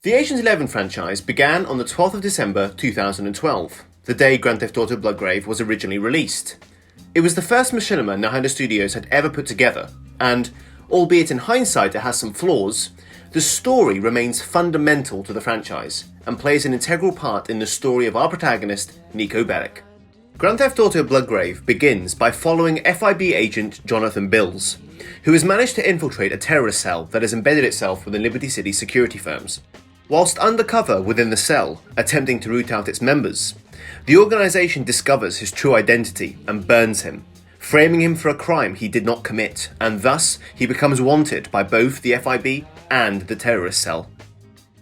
The Ocean's 11 franchise began on the 12th of December 2012, the day Grand Theft Auto Bloodgrave was originally released. It was the first Machinima KnightHunter Studios had ever put together, and, albeit in hindsight it has some flaws, the story remains fundamental to the franchise, and plays an integral part in the story of our protagonist, Niko Bellic. Grand Theft Auto Bloodgrave begins by following FIB agent Jonathan Bills, who has managed to infiltrate a terrorist cell that has embedded itself within Liberty City security firms. Whilst undercover within the cell, attempting to root out its members, the organisation discovers his true identity and burns him, framing him for a crime he did not commit, and thus he becomes wanted by both the FIB and the terrorist cell.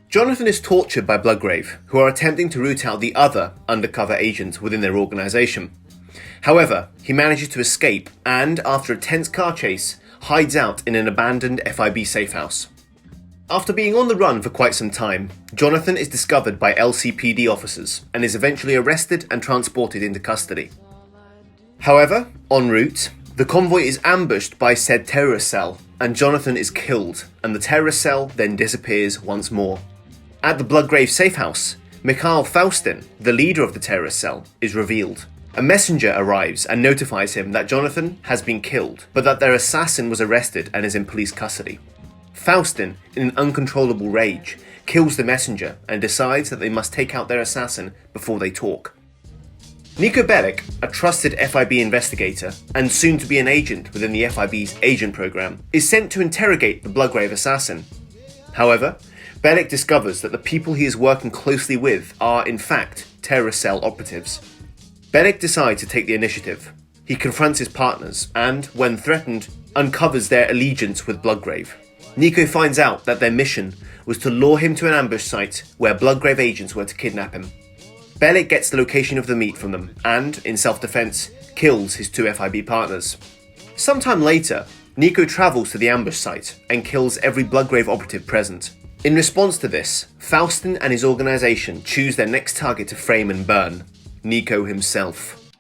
Jonathan is tortured by Bloodgrave, who are attempting to root out the other undercover agents within their organisation. However, he manages to escape and, after a tense car chase, hides out in an abandoned FIB safehouse. After being on the run for quite some time, Jonathan is discovered by LCPD officers and is eventually arrested and transported into custody. However, en route, the convoy is ambushed by said terrorist cell and Jonathan is killed, and the terrorist cell then disappears once more. At the Bloodgrave safehouse, Mikhail Faustin, the leader of the terrorist cell, is revealed. A messenger arrives and notifies him that Jonathan has been killed, but that their assassin was arrested and is in police custody. Faustin, in an uncontrollable rage, kills the messenger and decides that they must take out their assassin before they talk. Niko Bellic, a trusted FIB investigator and soon to be an agent within the FIB's agent program, is sent to interrogate the Bloodgrave assassin. However, Bellic discovers that the people he is working closely with are, in fact, terrorist cell operatives. Bellic decides to take the initiative. He confronts his partners and, when threatened, uncovers their allegiance with Bloodgrave. Niko finds out that their mission was to lure him to an ambush site where Bloodgrave agents were to kidnap him. Bellic gets the location of the meet from them and, in self-defense, kills his two FIB partners. Sometime later, Niko travels to the ambush site and kills every Bloodgrave operative present. In response to this, Faustin and his organisation choose their next target to frame and burn, Niko himself.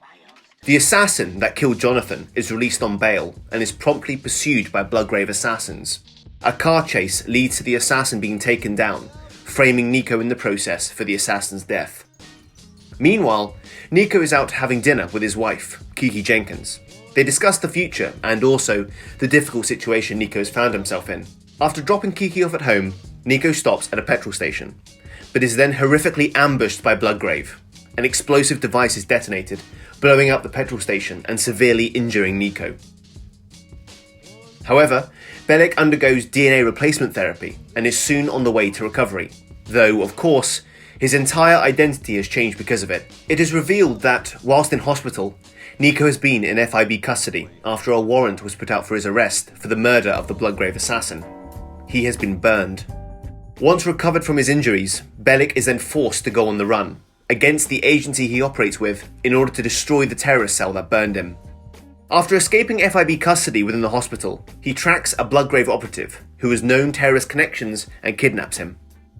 The assassin that killed Jonathan is released on bail and is promptly pursued by Bloodgrave assassins. A car chase leads to the assassin being taken down, framing Niko in the process for the assassin's death. Meanwhile, Niko is out having dinner with his wife, Kiki Jenkins. They discuss the future and also the difficult situation Niko has found himself in. After dropping Kiki off at home, Niko stops at a petrol station, but is then horrifically ambushed by Bloodgrave. An explosive device is detonated, blowing up the petrol station and severely injuring Niko. However, Bellic undergoes DNA replacement therapy and is soon on the way to recovery, though, of course, his entire identity has changed because of it. It is revealed that, whilst in hospital, Niko has been in FIB custody after a warrant was put out for his arrest for the murder of the Bloodgrave assassin. He has been burned. Once recovered from his injuries, Bellic is then forced to go on the run, against the agency he operates with, in order to destroy the terrorist cell that burned him. After escaping FIB custody within the hospital, he tracks a Bloodgrave operative who has known terrorist connections and kidnaps him.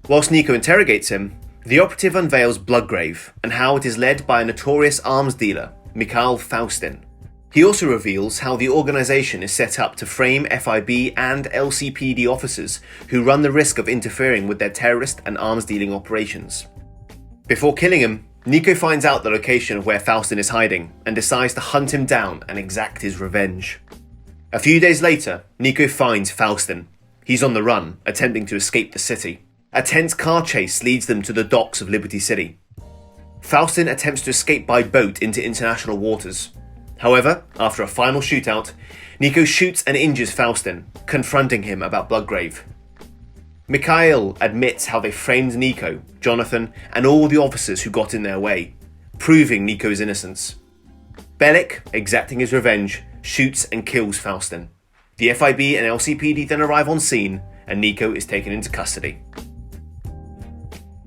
Whilst Niko interrogates him, the operative unveils Bloodgrave and how it is led by a notorious arms dealer, Mikhail Faustin. He also reveals how the organisation is set up to frame FIB and LCPD officers who run the risk of interfering with their terrorist and arms dealing operations. Before killing him, Niko finds out the location of where Faustin is hiding and decides to hunt him down and exact his revenge. A few days later, Niko finds Faustin. He's on the run, attempting to escape the city. A tense car chase leads them to the docks of Liberty City. Faustin attempts to escape by boat into international waters. However, after a final shootout, Niko shoots and injures Faustin, confronting him about Bloodgrave. Mikhail admits how they framed Niko, Jonathan, and all the officers who got in their way, proving Niko's innocence. Bellic, exacting his revenge, shoots and kills Faustin. The FIB and LCPD then arrive on scene, and Niko is taken into custody.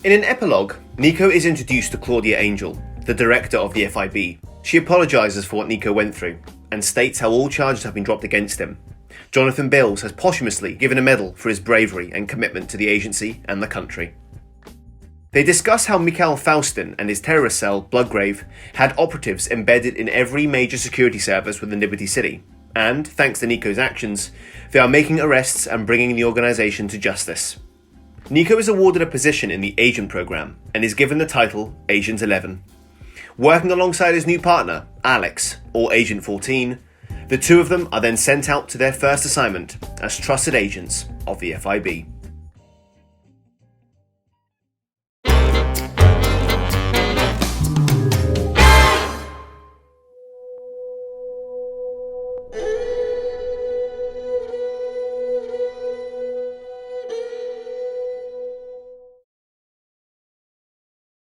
In an epilogue, Niko is introduced to Claudia Angel, the director of the FIB. She apologises for what Niko went through, and states how all charges have been dropped against him. Jonathan Bills has posthumously given a medal for his bravery and commitment to the agency and the country. They discuss how Mikhail Faustin and his terrorist cell, Bloodgrave, had operatives embedded in every major security service within Liberty City, and, thanks to Niko's actions, they are making arrests and bringing the organisation to justice. Nico is awarded a position in the Agent program and is given the title Agent 11. Working alongside his new partner, Alex, or Agent 14, the two of them are then sent out to their first assignment as trusted agents of the FIB.